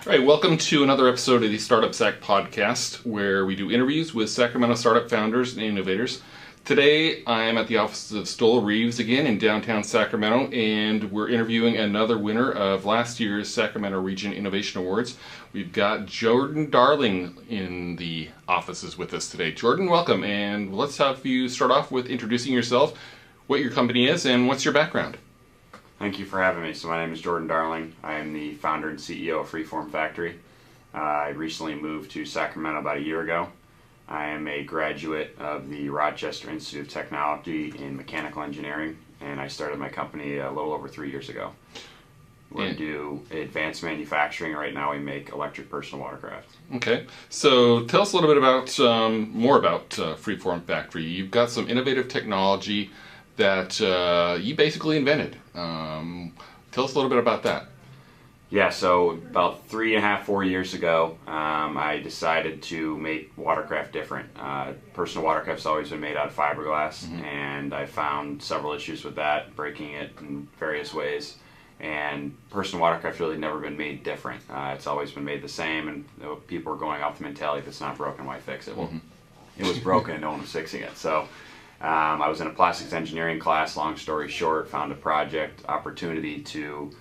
All right, welcome to another episode of the Startup Sac podcast, where we do interviews with Sacramento startup founders and innovators. Today, I am at the offices of Stoel Rives again in downtown Sacramento, and we're interviewing another winner of last year's Sacramento Region Innovation Awards. We've got Jordan Darling in the offices with us today. Jordan, welcome, and let's have you start off with introducing yourself, what your company is, and what's your background. Thank you for having me. So my name is Jordan Darling. I am the founder and CEO of Freeform Factory. I recently moved to Sacramento about a year ago. I am a graduate of the Rochester Institute of Technology in mechanical engineering, and I started my company a little over 3 years ago. We do advanced manufacturing. Right now we make electric personal watercraft. Okay, so tell us a little bit about more about Freeform Factory. You've got some innovative technology that you basically invented. Tell us a little bit about that. Yeah, so about 3.5, 4 years ago, I decided to make watercraft different. Personal watercraft's always been made out of fiberglass, and I found several issues with that, breaking it in various ways. And personal watercraft really never been made different. It's always been made the same, and people are going off the mentality, if it's not broken, why fix it? Well, it was broken and no one was fixing it. So I was in a plastics engineering class, long story short, found a project opportunity to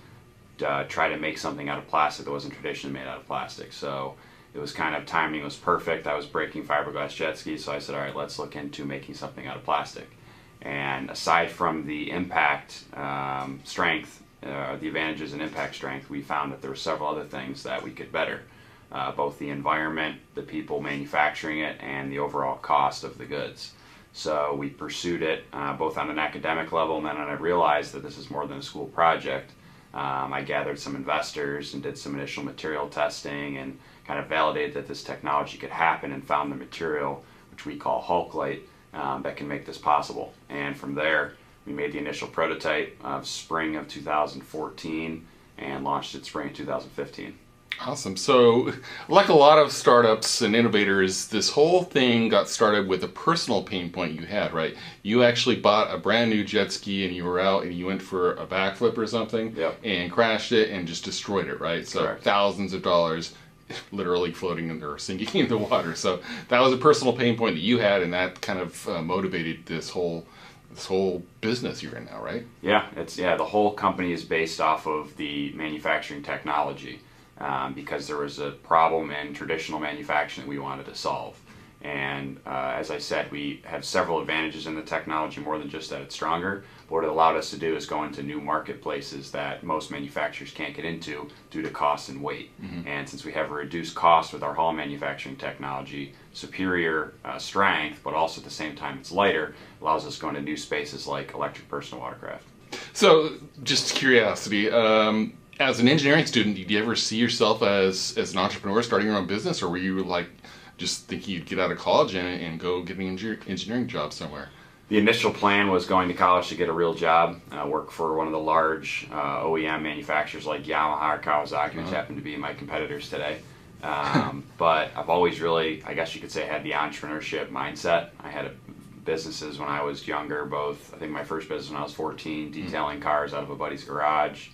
try to make something out of plastic that wasn't traditionally made out of plastic. So it was kind of, timing was perfect. I was breaking fiberglass jet skis, so I said, all right, let's look into making something out of plastic. And aside from the impact strength, the advantages in impact strength, we found that there were several other things that we could better. Both the environment, the people manufacturing it, and the overall cost of the goods. So we pursued it both on an academic level, and then when I realized that this is more than a school project, I gathered some investors and did some initial material testing and kind of validated that this technology could happen, and found the material, which we call Hulklite, that can make this possible. And from there, we made the initial prototype of spring of 2014 and launched it spring of 2015. Awesome. So, like a lot of startups and innovators, this whole thing got started with a personal pain point you had, right? You actually bought a brand new jet ski and you were out and you went for a backflip or something. Yep. And crashed it and just destroyed it, right? So Correct. Thousands of dollars literally floating in or sinking in the water. So that was a personal pain point that you had, and that kind of motivated this whole business you're in now, right? Yeah, the whole company is based off of the manufacturing technology. Because there was a problem in traditional manufacturing that we wanted to solve. And as I said, we have several advantages in the technology, more than just that it's stronger. But what it allowed us to do is go into new marketplaces that most manufacturers can't get into due to cost and weight. And since we have a reduced cost with our Hall manufacturing technology, superior strength, but also at the same time it's lighter, allows us to go into new spaces like electric personal watercraft. So, just curiosity, as an engineering student, did you ever see yourself as an entrepreneur starting your own business, or were you like just thinking you'd get out of college and go get an engineering job somewhere? The initial plan was going to college to get a real job, work for one of the large OEM manufacturers like Yamaha or Kawasaki, which happen to be my competitors today. But I've always really, I guess you could say, had the entrepreneurship mindset. I had businesses when I was younger, both, I think my first business when I was 14, detailing cars out of a buddy's garage.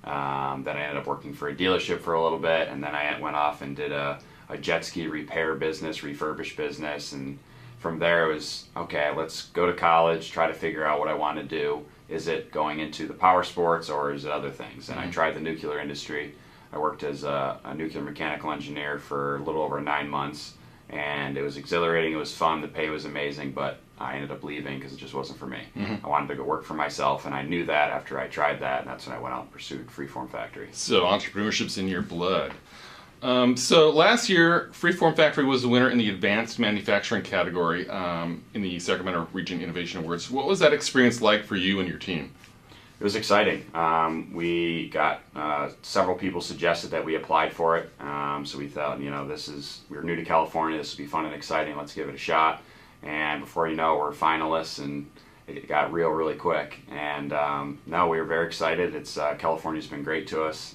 Then I ended up working for a dealership for a little bit, and then I went off and did a jet ski repair business, refurbish business, and from there it was, okay, let's go to college, try to figure out what I want to do. Is it going into the power sports or is it other things? And I tried the nuclear industry. I worked as a nuclear mechanical engineer for a little over 9 months, and it was exhilarating, it was fun, the pay was amazing, but I ended up leaving because it just wasn't for me. I wanted to go work for myself, and I knew that after I tried that, and that's when I went out and pursued Freeform Factory. So entrepreneurship's in your blood. So last year, Freeform Factory was the winner in the advanced manufacturing category in the Sacramento Region Innovation Awards. What was that experience like for you and your team? It was exciting. We got several people suggested that we applied for it, so we thought, we were new to California, this would be fun and exciting, let's give it a shot. And before you know, we're finalists, and it got really quick. And no, we were very excited. California's been great to us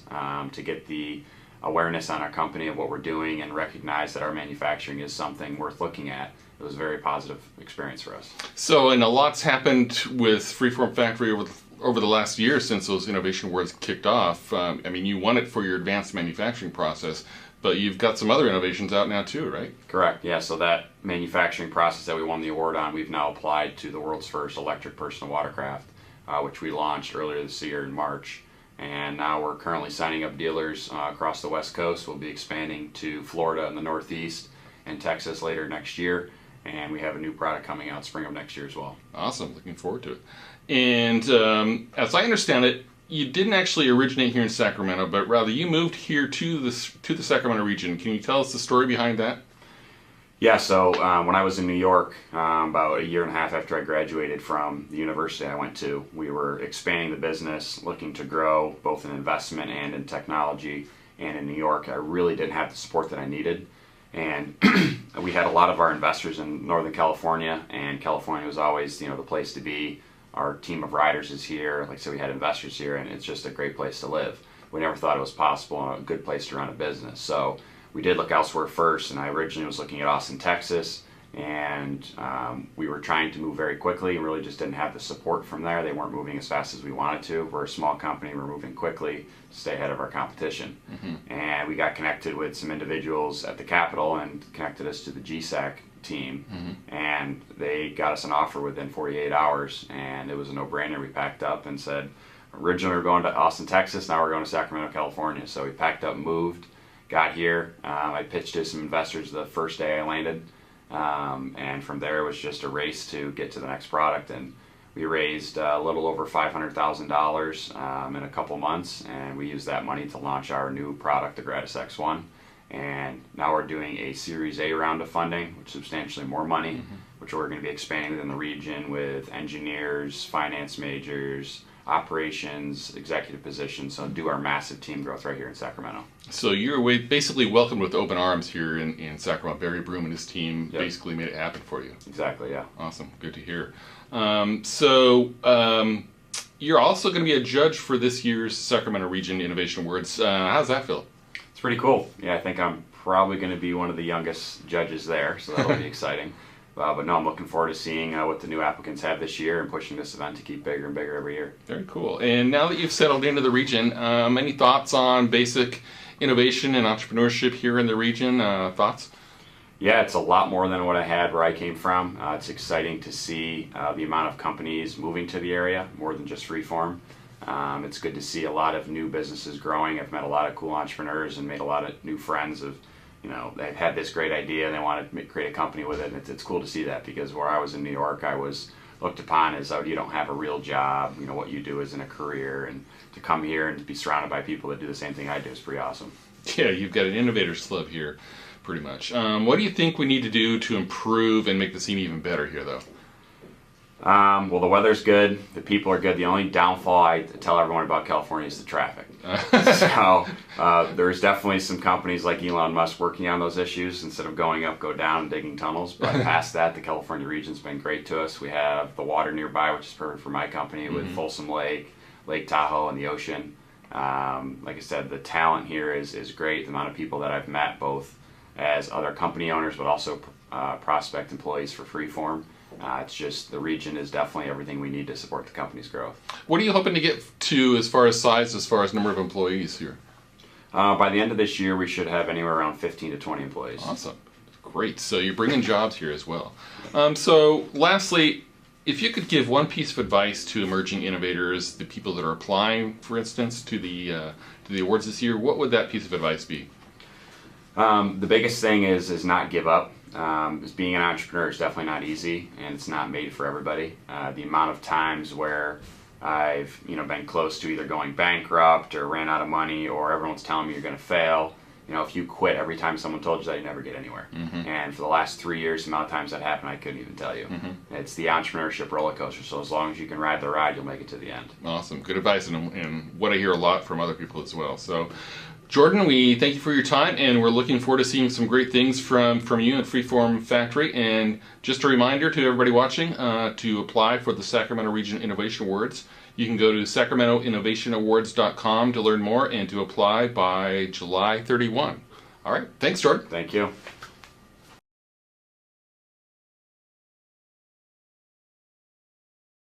to get the awareness on our company of what we're doing and recognize that our manufacturing is something worth looking at. It was a very positive experience for us. So, and a lot's happened with Freeform Factory over over the last year since those innovation awards kicked off, I mean, you won it for your advanced manufacturing process, but you've got some other innovations out now too, right? Correct. Yeah. So that manufacturing process that we won the award on, we've now applied to the world's first electric personal watercraft, which we launched earlier this year in March. And now we're currently signing up dealers across the West Coast. We'll be expanding to Florida in the Northeast and Texas later next year. And we have a new product coming out spring of next year as well. Awesome. Looking forward to it. And as I understand it, you didn't actually originate here in Sacramento, but rather you moved here to the Sacramento region. Can you tell us the story behind that? Yeah, so when I was in New York, about a year and a half after I graduated from the university I went to, we were expanding the business, looking to grow both in investment and in technology. And in New York, I really didn't have the support that I needed. And we had a lot of our investors in Northern California, and California was always, the place to be. Our team of riders is here. Like I said, we had investors here, and it's just a great place to live. We never thought it was possible and a good place to run a business. So we did look elsewhere first, and I originally was looking at Austin, Texas, and we were trying to move very quickly and really just didn't have the support from there. They weren't moving as fast as we wanted to. We're a small company. We're moving quickly to stay ahead of our competition. And we got connected with some individuals at the Capitol and connected us to the GSAC team, and they got us an offer within 48 hours, and it was a no-brainer. We packed up and said, originally we were going to Austin, Texas, now we're going to Sacramento, California. So we packed up, moved, got here. I pitched to some investors the first day I landed, and from there it was just a race to get to the next product. And we raised a little over $500,000 in a couple months, and we used that money to launch our new product, the Gratis X1. And now we're doing a Series A round of funding, which is substantially more money, which we're going to be expanding in the region with engineers, finance majors, operations, executive positions, so do our massive team growth right here in Sacramento. So you're basically welcomed with open arms here in Sacramento. Barry Broom and his team basically made it happen for you. Exactly, yeah. Awesome, good to hear. You're also going to be a judge for this year's Sacramento Region Innovation Awards. How does that feel? It's pretty cool. Yeah, I think I'm probably going to be one of the youngest judges there, so that'll be exciting. But no, I'm looking forward to seeing what the new applicants have this year and pushing this event to keep bigger and bigger every year. Very cool. And now that you've settled into the region, any thoughts on basic innovation and entrepreneurship here in the region? Thoughts? Yeah, it's a lot more than what I had where I came from. It's exciting to see the amount of companies moving to the area, more than just Freeform. It's good to see a lot of new businesses growing. I've met a lot of cool entrepreneurs and made a lot of new friends of, they've had this great idea and they want to create a company with it. And it's cool to see that, because where I was in New York, I was looked upon as, oh, you don't have a real job, what you do isn't a career. And to come here and to be surrounded by people that do the same thing I do is pretty awesome. Yeah, you've got an Innovators club here, pretty much. What do you think we need to do to improve and make the scene even better here, though? Well, the weather's good, the people are good. The only downfall I tell everyone about California is the traffic. So there's definitely some companies like Elon Musk working on those issues. Instead of going up, go down, digging tunnels. But past that, the California region's been great to us. We have the water nearby, which is perfect for my company, with Folsom Lake, Lake Tahoe, and the ocean. Like I said, the talent here is great. The amount of people that I've met, both as other company owners, but also prospect employees for Freeform. It's just, the region is definitely everything we need to support the company's growth. What are you hoping to get to as far as size, as far as number of employees here? By the end of this year, we should have anywhere around 15 to 20 employees. Awesome. Great. So you're bringing jobs here as well. So lastly, if you could give one piece of advice to emerging innovators, the people that are applying, for instance, to the awards this year, what would that piece of advice be? The biggest thing is not give up. Being an entrepreneur is definitely not easy, and it's not made for everybody. The amount of times where I've been close to either going bankrupt or ran out of money, or everyone's telling me you're going to fail. If you quit every time someone told you that, you never get anywhere. And for the last 3 years, the amount of times that happened, I couldn't even tell you. It's the entrepreneurship roller coaster, so as long as you can ride the ride, you'll make it to the end. Awesome. Good advice, and what I hear a lot from other people as well. So, Jordan, we thank you for your time, and we're looking forward to seeing some great things from you at Freeform Factory. And just a reminder to everybody watching to apply for the Sacramento Region Innovation Awards. You can go to sacramentoinnovationawards.com to learn more and to apply by July 31. All right. Thanks, Jordan. Thank you.